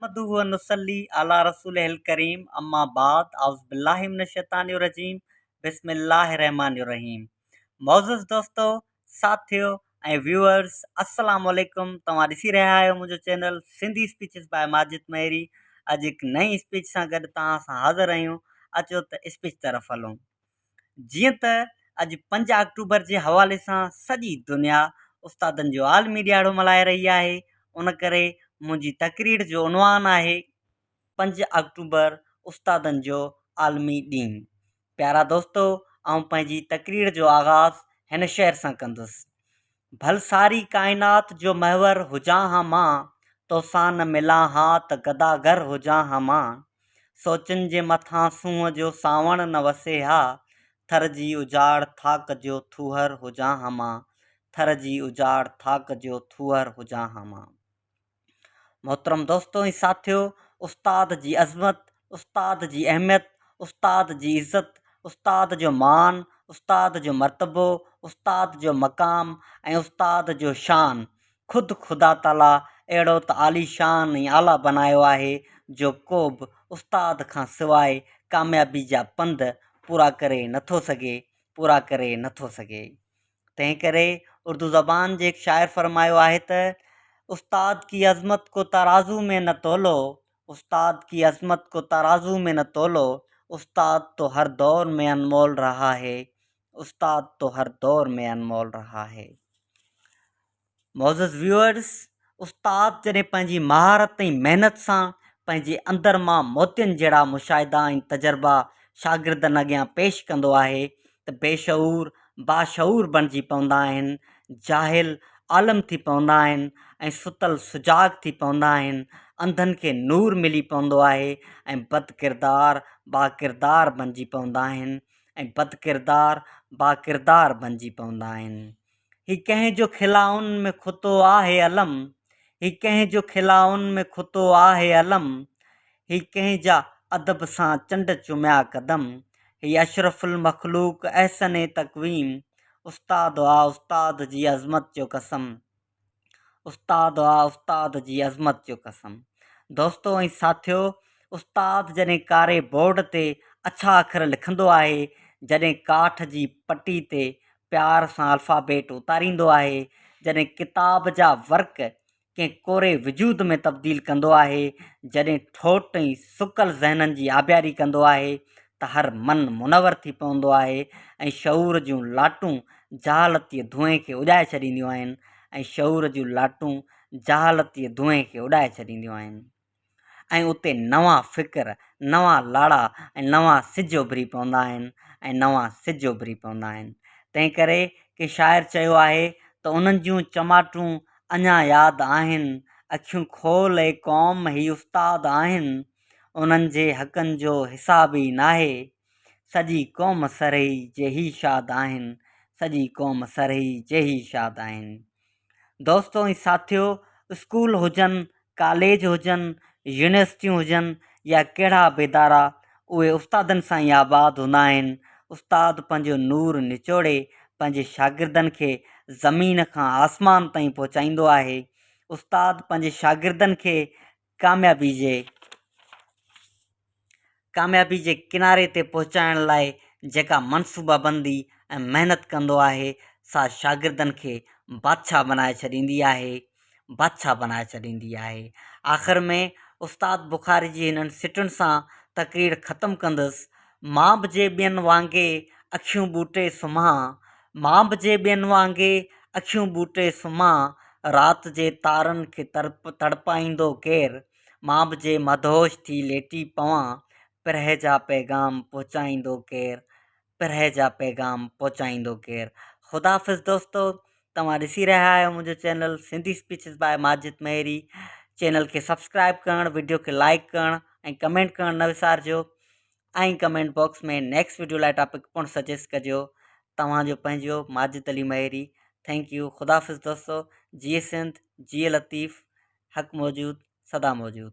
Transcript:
नहमदुहु व नुसल्ली अला रसूलिहिल करीम अम्मा बाद औज़ु बिल्लाहि मिनश शैतानिर रजीम बिस्मिल्लाहिर रहमानिर रहीम। मौजूद दोस्तों, साथियों ऐं व्यूअर्स, अस्सलाम वालेकुम। तव्हां ॾिसी रहिया आहियो मुंहिंजो channel Sindhi speeches by Majid मेहरी। अॼु हिकु नई स्पीच सां गॾु तव्हां सां हाज़िर आहियूं। अचो त स्पीच तरफ़ हलूं। जीअं त अॼु 5 अक्टूबर जे हवाले सां सॼी दुनिया उस्तादनि जो आलमी ॾियारो मल्हाए रही आहे, उन करे मुंहिंजी तकरीर जो उनवान आहे 5 अक्टूबर उस्तादनि जो आलमी ॾींहुं। प्यारा दोस्तो, आउं पंहिंजी तकरीर जो आगाज़ हिन शेर सां कंदुसि। भल सारी काइनात जो महवर हुजां हा मां, तोसां न मिलां हा त गदागर हुजां हा मां। सोचनि जे मथां सूंहं जो सावण न वसे हा, थर जी उजाड़ थाक जो थूहर हुजां हा मां। थर जी उजाड़ थाक जो थूहर हुजां हा मां। मोहतरम दोस्तों ऐं साथियों, उस्ताद जी अज़मत, उस्ताद जी अहमियत, उस्ताद जी इज़्ज़त, उस्ताद जो मान, उस्ताद जो मर्तबो, उस्ताद जो मक़ाम ऐं उस्ताद जो शान ख़ुदि ख़ुदा ताला अहिड़ो त आलीशान ऐं आला बनायो आहे जो को बि उस्ताद खां सवाइ कामयाबी जा पंध पूरा करे नथो सघे। तंहिं करे उर्दू ज़बान जे हिकु शाइर फरमायो आहे त उस्ताद की अज़मत को तराजू में न तोलो, उस्ताद की अज़मत को तराजू में न तोलो, उस्ताद तो हर दौर में अनमोल रहा है, उस्ताद तो हर दौर में अनमोल रहा है। मौजूद व्यूअर्स, उस्ताद जॾहिं पंहिंजी महारत ऐं महिनत सां पंहिंजे अंदर मां मोतियुनि जहिड़ा मुशाहिदा ऐं तजर्बा शागिर्दनि अॻियां पेश कंदो आहे त बेशऊर बाशऊर बणिजी पवंदा आहिनि, जाहिल आलम थी पवंदा आहिनि ऐं सुतल सुजाग थी पवंदा आहिनि। अंधनि खे नूर मिली पवंदो आहे ऐं बदकिरदार बाकिरदार बणिजी पवंदा आहिनि ही कंहिंजो खिलाउन में खुतो आहे अलम, ही कंहिंजो खिलाउन में खुतो आहे अलम, ही कंहिंजा अदब सां चंड चुमिया कदम, ही अशरफुल मखलूक अहसन तक़वीम, उस्ताद आ उस्ताद जी अज़मत जो कसम, उस्ताद आ उस्ताद जी अज़मत जो कसम। दोस्तों ऐं साथियों, उस्ताद जॾहिं कारे बोर्ड ते अछा अखर लिखंदो आहे, जॾहिं काठ जी पटी ते प्यार सां अल्फ़ाबेट उतारींदो आहे, जॾहिं किताब जा वर्क कंहिं कोरे वजूद में तब्दील कंदो आहे, जॾहिं ठोट ऐं सुकल ज़हननि जी आबियारी कंदो आहे त हर मन मुनवर थी पवंदो आहे ऐं शऊर जूं लाटूं जहालतीअ धुएं खे उॾाए छॾींदियूं आहिनि ऐं उते नवां फ़िक्र, नवां लाड़ा ऐं नवां सिज उभरी पवंदा आहिनि। तंहिं करे के शाइर चयो आहे त उन्हनि जूं चमाटूं अञा यादि आहिनि, अखियूं खोल ए क़ौम ही उस्ताद आहिनि, उन्हनि जे हक़नि जो हिसाब ई नाहे, सॼी क़ौम सरही जे ही शाद आहिनि, सॼी क़ौम सरही जे ही शाद आहिनि। दोस्तों ऐं साथियों, स्कूल हुजनि, कॉलेज हुजनि, यूनिवर्सिटियूं हुजनि या कहिड़ा बि इदारा, उहे उस्तादनि सां ई आबाद हूंदा आहिनि। उस्ताद पंहिंजो नूर निचोड़े पंहिंजे शागिर्दनि खे ज़मीन खां आसमान ताईं पहुचाईंदो आहे। उस्ताद पंहिंजे शागिर्दनि खे कामयाबी जे किनारे ते पहुचाइण लाइ जेका मनसूबाबंदी ऐं महिनत कंदो आहे, सा शागिर्दनि खे बादशाह बनाए छॾींदी आहे। आख़िर में उस्ताद बुखारी जी हिननि सिटुनि सां तकरीर ख़तमु कंदुसि। मां बि जे ॿियनि वांगुरु अखियूं ॿूटे सुम्हां, मां बि जे ॿियनि वांगुरु अखियूं ॿूटे सुम्हां, राति जे तारनि खे तड़पाईंदो केरु, मां बि जे मदहोश थी लेटी पवां, पिरह जा पैगाम पहुचाईंदो केरु। ख़ुदाफ़िज़ दोस्तो, तव्हां ॾिसी रहिया आहियो मुंहिंजो channel Sindhi speeches by Majid मेहरी। चैनल खे सब्सक्राइब करणु, वीडियो खे लाइक करणु ऐं कमेंट करणु न विसारिजो ऐं कमेंट बॉक्स में नेक्स्ट वीडियो लाइ टॉपिक पिणु सजेस्ट कजो। तव्हांजो पंहिंजो माजिद अली मेहरी। Thank U. ख़ुदाफ़िज़ दोस्तो। जिए सिंध, जिए लतीफ़, हक़ मौजूद, सदा मौजूद।